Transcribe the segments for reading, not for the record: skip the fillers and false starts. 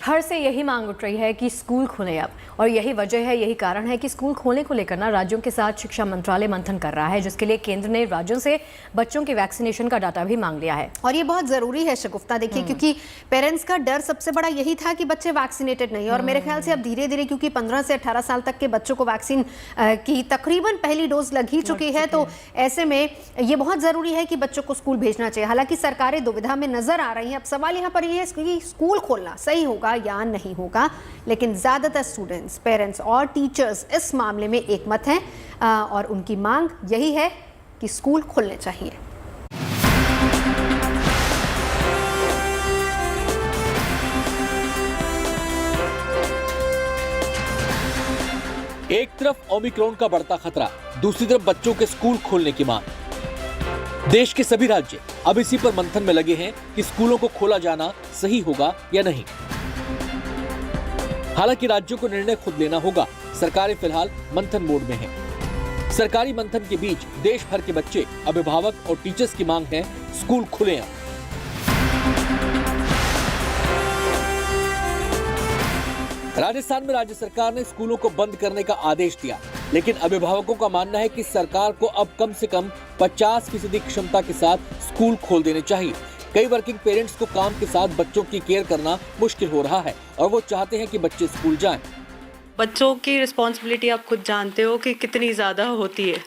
हर से यही मांग उठ रही है कि स्कूल खुले अब, और यही वजह है, यही कारण है कि स्कूल खोलने को लेकर ना राज्यों के साथ शिक्षा मंत्रालय मंथन कर रहा है, जिसके लिए केंद्र ने राज्यों से बच्चों के वैक्सीनेशन का डाटा भी मांग लिया है। और ये बहुत ज़रूरी है शगुफ्ता, देखिए, क्योंकि पेरेंट्स का डर सबसे बड़ा यही था कि बच्चे वैक्सीनेटेड नहीं, और मेरे ख्याल से अब धीरे धीरे, क्योंकि 15 से 18 साल तक के बच्चों को वैक्सीन की तकरीबन पहली डोज लग ही चुकी है, तो ऐसे में ये बहुत ज़रूरी है कि बच्चों को स्कूल भेजना चाहिए। हालांकि सरकारें दुविधा में नजर आ रही हैं। अब सवाल यहाँ पर ये है कि स्कूल खोलना सही होगा या नहीं होगा, लेकिन ज़्यादातर स्टूडेंट्स, पेरेंट्स और टीचर्स इस मामले में एक मत हैं, और उनकी मांग यही है कि स्कूल खुलने चाहिए। एक तरफ ओमिक्रॉन का बढ़ता खतरा, दूसरी तरफ बच्चों के स्कूल खोलने की मांग। देश के सभी राज्य अब इसी पर मंथन में लगे हैं कि स्कूलों को खोला जाना सही होगा या नहीं। हालांकि राज्यों को निर्णय खुद लेना होगा। सरकारें फिलहाल मंथन मोड में हैं। सरकारी मंथन के बीच देश भर के बच्चे, अभिभावक और टीचर्स की मांग है स्कूल खुले अब। राजस्थान में राज्य सरकार ने स्कूलों को बंद करने का आदेश दिया, लेकिन अभिभावकों का मानना है कि सरकार को अब कम से कम 50% क्षमता के साथ स्कूल खोल देने चाहिए। कई वर्किंग पेरेंट्स को काम के साथ बच्चों की केयर करना मुश्किल हो रहा है और वो चाहते हैं कि बच्चे स्कूल जाएं। बच्चों की रिस्पॉन्सिबिलिटी आप खुद जानते हो कि कितनी ज़्यादा होती है,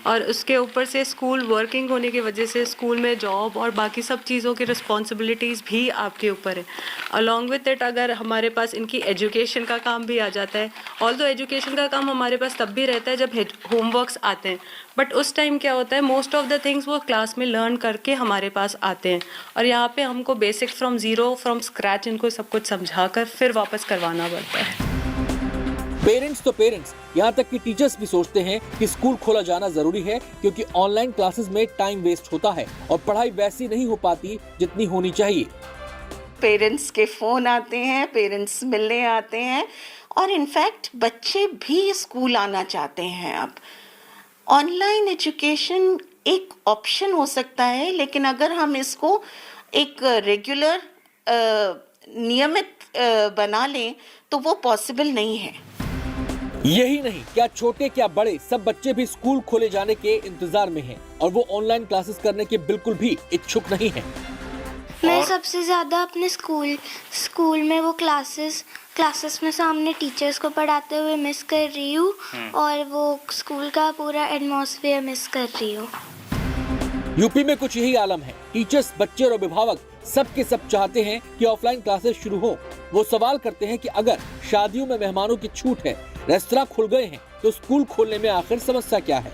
और उसके ऊपर से स्कूल वर्किंग होने की वजह से स्कूल में जॉब और बाकी सब चीज़ों की रिस्पॉन्सिबिलिटीज़ भी आपके ऊपर है। अलॉन्ग विद इट अगर हमारे पास इनकी एजुकेशन का काम भी आ जाता है, ऑल्दो एजुकेशन का काम हमारे पास तब भी रहता है जब होमवर्क्स आते हैं, बट उस टाइम क्या होता है, मोस्ट ऑफ द थिंग्स वो क्लास में लर्न करके हमारे पास आते हैं, और यहाँ पे हमको basic from zero, from scratch इनको सब कुछ समझा कर फिर वापस करवाना पड़ता है। पेरेंट्स तो पेरेंट्स, यहाँ तक कि टीचर्स भी सोचते हैं कि स्कूल खोला जाना जरूरी है, क्योंकि ऑनलाइन क्लासेस में टाइम वेस्ट होता है और पढ़ाई वैसी नहीं हो पाती जितनी होनी चाहिए। पेरेंट्स के फोन आते हैं, पेरेंट्स मिलने आते हैं, और इनफैक्ट बच्चे भी स्कूल आना चाहते हैं। अब ऑनलाइन एजुकेशन एक ऑप्शन हो सकता है, लेकिन अगर हम इसको एक रेगुलर नियमित बना लें तो वो पॉसिबल नहीं है। यही नहीं, क्या छोटे क्या बड़े, सब बच्चे भी स्कूल खोले जाने के इंतजार में हैं और वो ऑनलाइन क्लासेस करने के बिल्कुल भी इच्छुक नहीं हैं। मैं सबसे ज़्यादा अपने स्कूल में वो क्लासेस में सामने टीचर्स को पढ़ाते हुए मिस कर रही हूँ, और वो स्कूल का पूरा एटमॉस्फेयर मिस कर रही हूँ। यूपी में कुछ यही आलम है। टीचर्स, बच्चे और अभिभावक सब के सब चाहते हैं कि ऑफलाइन क्लासेस शुरू हो। वो सवाल करते हैं कि अगर शादियों में मेहमानों की छूट है, रेस्तरां खुल गए हैं, तो स्कूल खोलने में आखिर समस्या क्या है?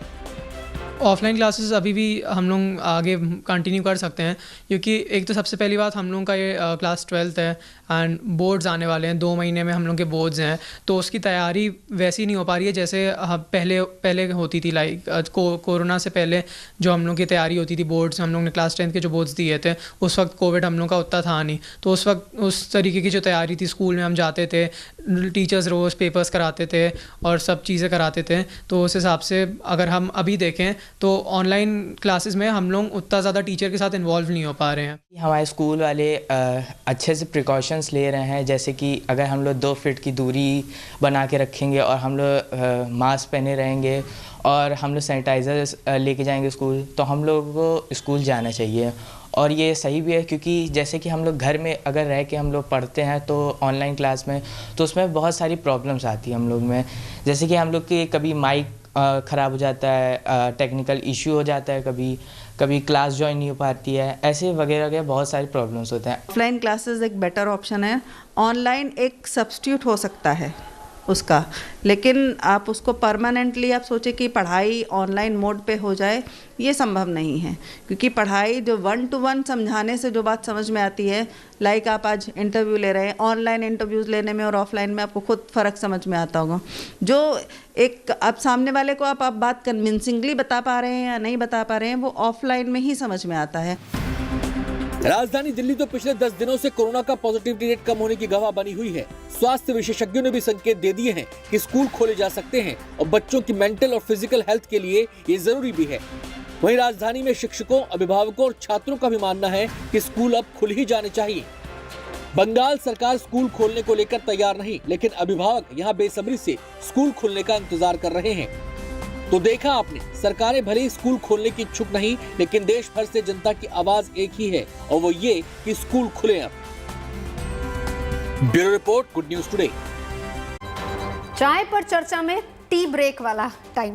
ऑफलाइन क्लासेस अभी भी हम लोग आगे कंटिन्यू कर सकते हैं, क्योंकि एक तो सबसे पहली बात, हम लोगों का ये क्लास 12th है एंड बोर्ड्स आने वाले हैं, 2 महीने में हम लोग के बोर्ड्स हैं, तो उसकी तैयारी वैसी नहीं हो पा रही है जैसे पहले होती थी। लाइक कोरोना से पहले जो हम लोग की तैयारी होती थी, बोर्ड्स, हम लोग ने क्लास 10th के जो बोर्ड्स दिए थे, उस वक्त कोविड हम लोग का उतना था नहीं, तो उस वक्त उस तरीके की जो तैयारी थी, स्कूल में हम जाते थे, टीचर्स रोज़ पेपर्स कराते थे और सब चीज़ें कराते थे। तो उस हिसाब से अगर हम अभी देखें तो ऑनलाइन क्लासेस में हम लोग उतना ज़्यादा टीचर के साथ इन्वॉल्व नहीं हो पा रहे हैं। हमारे स्कूल वाले अच्छे से प्रिकॉशंस ले रहे हैं, जैसे कि अगर हम लोग 2 फीट की दूरी बना के रखेंगे और हम लोग मास्क पहने रहेंगे और हम लोग सैनिटाइज़र लेके जाएंगे स्कूल, तो हम लोग को स्कूल जाना चाहिए। और ये सही भी है, क्योंकि जैसे कि हम लोग घर में अगर रह के हम लोग पढ़ते हैं तो ऑनलाइन क्लास में तो उसमें बहुत सारी प्रॉब्लम्स आती है हम लोग में, जैसे कि हम लोग की कभी माइक ख़राब हो जाता है, टेक्निकल इशू हो जाता है, कभी क्लास ज्वाइन नहीं हो पाती है, ऐसे वगैरह के बहुत सारी प्रॉब्लम्स होते हैं। ऑफलाइन क्लासेस एक बेटर ऑप्शन है, ऑनलाइन एक सब्स्टिट्यूट हो सकता है उसका, लेकिन आप उसको परमानेंटली आप सोचे कि पढ़ाई ऑनलाइन मोड पे हो जाए, ये संभव नहीं है। क्योंकि पढ़ाई जो 1 to 1 समझाने से जो बात समझ में आती है, लाइक आप आज इंटरव्यू ले रहे हैं, ऑनलाइन इंटरव्यूज़ लेने में और ऑफलाइन में आपको खुद फ़र्क समझ में आता होगा। जो एक आप सामने वाले को आप बात कन्विंसिंगली बता पा रहे हैं या नहीं बता पा रहे हैं, वो ऑफलाइन में ही समझ में आता है। राजधानी दिल्ली तो पिछले 10 दिनों से कोरोना का पॉजिटिविटी रेट कम होने की गवाह बनी हुई है। स्वास्थ्य विशेषज्ञों ने भी संकेत दे दिए हैं कि स्कूल खोले जा सकते हैं और बच्चों की मेंटल और फिजिकल हेल्थ के लिए ये जरूरी भी है। वहीं राजधानी में शिक्षकों, अभिभावकों और छात्रों का भी मानना है कि स्कूल अब खुल ही जाने चाहिए। बंगाल सरकार स्कूल खोलने को लेकर तैयार नहीं, लेकिन अभिभावक यहां बेसब्री से स्कूल खुलने का इंतजार कर रहे हैं। तो देखा आपने, सरकारें भले ही स्कूल खोलने की इच्छुक नहीं, लेकिन देश भर से जनता की आवाज एक ही है और वो ये कि स्कूल खुले अब। Bureau report, good news today. चाय पर चर्चा में टी ब्रेक वाला टाइम